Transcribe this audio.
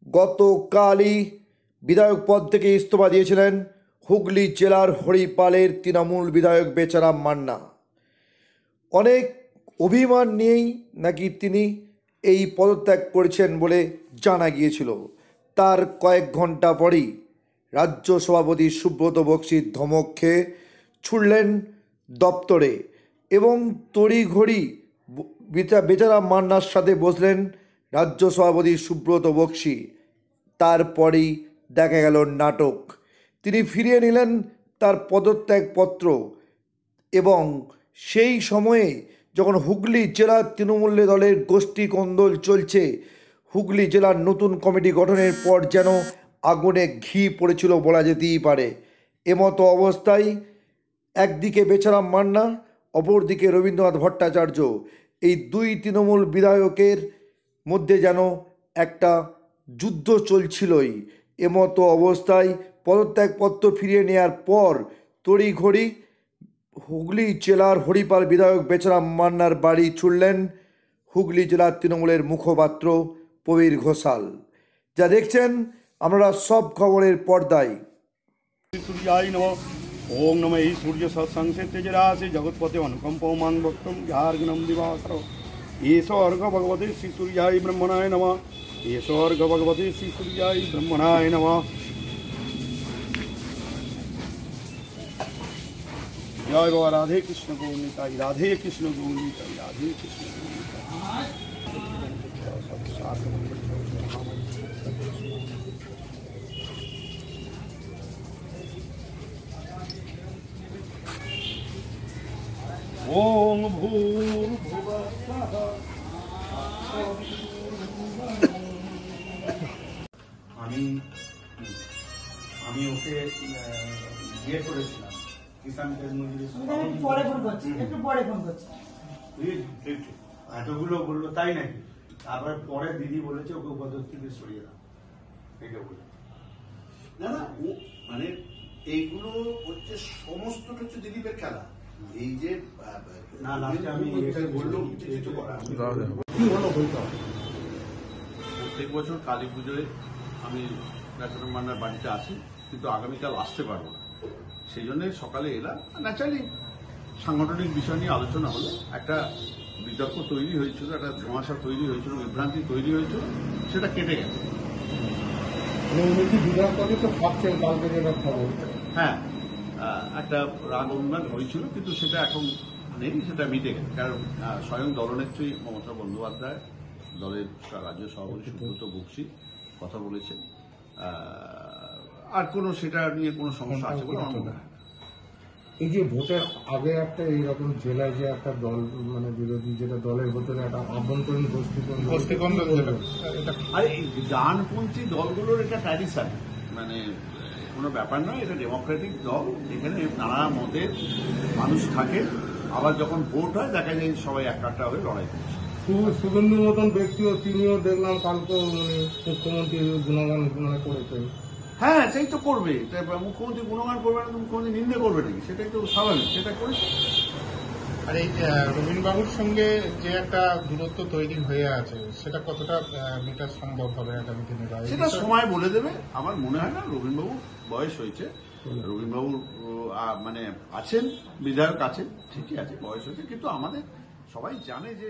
গতকালই বিধায়ক পদ থেকে ইস্তফা দিয়েছিলেন হুগলি জেলার হরিপালের তৃণমূল বিধায়ক বেচারাম মান্না। অনেক অভিমান নিয়েই নাকি তিনি এই পদত্যাগ করেছেন বলে জানা গিয়েছিল। তার কয়েক ঘন্টা পরই রাজ্য সভাপতি সুব্রত বক্সির ধমক খেয়ে ছুটলেন দপ্তরে এবং তড়িঘড়ি বেচারাম মান্নার সাথে বসলেন রাজ্য সভাপতি সুব্রত বক্সি। তারপরেই দেখা গেল নাটক। তিনি ফিরিয়ে নিলেন তার পদত্যাগপত্র এবং সেই সময়ে যখন হুগলি জেলার তৃণমূল দলের গোষ্ঠী কোন্দল চলছে, হুগলি জেলার নতুন কমিটি গঠনের পর যেন আগুনে ঘি পড়েছিল বলা যেতেই পারে। এমতো অবস্থায় একদিকে বেচারাম মান্না, অপরদিকে রবীন্দ্রনাথ ভট্টাচার্য, এই দুই তৃণমূল বিধায়কের মধ্যে যেন একটা যুদ্ধ চলছিলই। এমতো অবস্থায় পদত্যাগপত্র ফিরিয়ে নেওয়ার পর তড়িঘড়ি হুগলি জেলার হরিপাল বিধায়ক বেচারাম মান্নার বাড়ি ছুটলেন হুগলি জেলার তৃণমূলের মুখপাত্র প্রবীর ঘোষাল। যা দেখছেন আমরা সব খবরের পর্দায়। ओम नमः सूर्य सत्संग तेजराशि जगत्पते अनुकंपमान भक्तम झार्गनम दिवाकर ईश्वर्ग भगवते श्री सूर्याय ब्रह्मणाय नमः ईश्वर्ग भगवते श्री सूर्याय ब्रह्मणाय नमः। जय बाबा राधे कृष्ण गौनिताई राधे कृष्ण गौनिताई राधे कृष्ण ओम भूर्भुवस्सुः আমি ওকে বিয়ে করেছিলাম কিষান তেল মজুরি এতগুলো বললো তাই নাকি? তারপরে পরে দিদি বলেছে ওকে উপদেশ থেকে সরিয়ে দাও, এটা বলে না না ও মানে এইগুলো হচ্ছে সমস্ত হচ্ছে দিলীপের খেলা। এই যে না লাস্টে আমি এটাই বললাম কিছু করার কি হলো বলতে প্রত্যেক বছর কালী পুজোয় আমি বেচারাম মান্নার বাড়িতে আছি, কিন্তু আগামীকাল আসতে পারবো না। সেই জন্য সকালে এলাম। ন্যাচারালি সাংগঠনিক বিষয় নিয়ে আলোচনা হলো, একটা বিতর্ক তৈরি হয়েছিল, একটা ধোঁয়াশা তৈরি হয়েছিল, বিভ্রান্তি তৈরি হয়েছিল, সেটা কেটে গেছে। হ্যাঁ, একটা রাগ অভিমান হয়েছিল, কিন্তু সেটা এখন নেই, সেটা মিটে গেছে। কারণ স্বয়ং দলনেত্রী মমতা বন্দ্যোপাধ্যায়, দলের রাজ্য সভাপতি সুব্রত বক্সি কথা বলেছেন, আর কোনো সেটা নিয়ে কোনো সমস্যা আছে বলে আমার মনে হয়। এই যে ভোটের আগে একটা এইরকম জেলায় যে একটা দল মানে বিরোধী যেটা দলের ভোটের একটা আভ্যন্তরীণ গোষ্ঠীকন্দল, আর এই ডানপন্থী দলগুলোর এটা ট্র্যাডিশন, মানে কোনো ব্যাপার নয়। এটা ডেমোক্রেটিক দল, এখানে নানা মতের মানুষ থাকে। আবার যখন ভোট হয় দেখা যায় সবাই একাট্টা হয়ে লড়াই করছে। শুভেন্দুর মতন ব্যক্তিও তিনিও দেখলাম কালকে মানে মুখ্যমন্ত্রী গুণগান করেছেন। হ্যাঁ, সেই তো করবে। মুখ্যমন্ত্রী গুণগান করবে না, মুখ্যমন্ত্রী নিন্দে করবে নাকি? সেটাই তো স্বাভাবিক, সেটা করেছে। আর এই রবীন্দ্রবাবুর সঙ্গে যে একটা দূরত্ব তৈরি হয়ে আছে, সেটা কতটা মেটা সম্ভব হবে আগামী দিনে? সেটা সময় বলে দেবে। আমার মনে হয় না। রবীন্দ্রবাবু বয়স হয়েছে, রবীন্দ্রবাবু মানে আছেন, বিধায়ক আছেন, ঠিকই আছে, বয়স হয়েছে, কিন্তু আমাদের সবাই জানে যে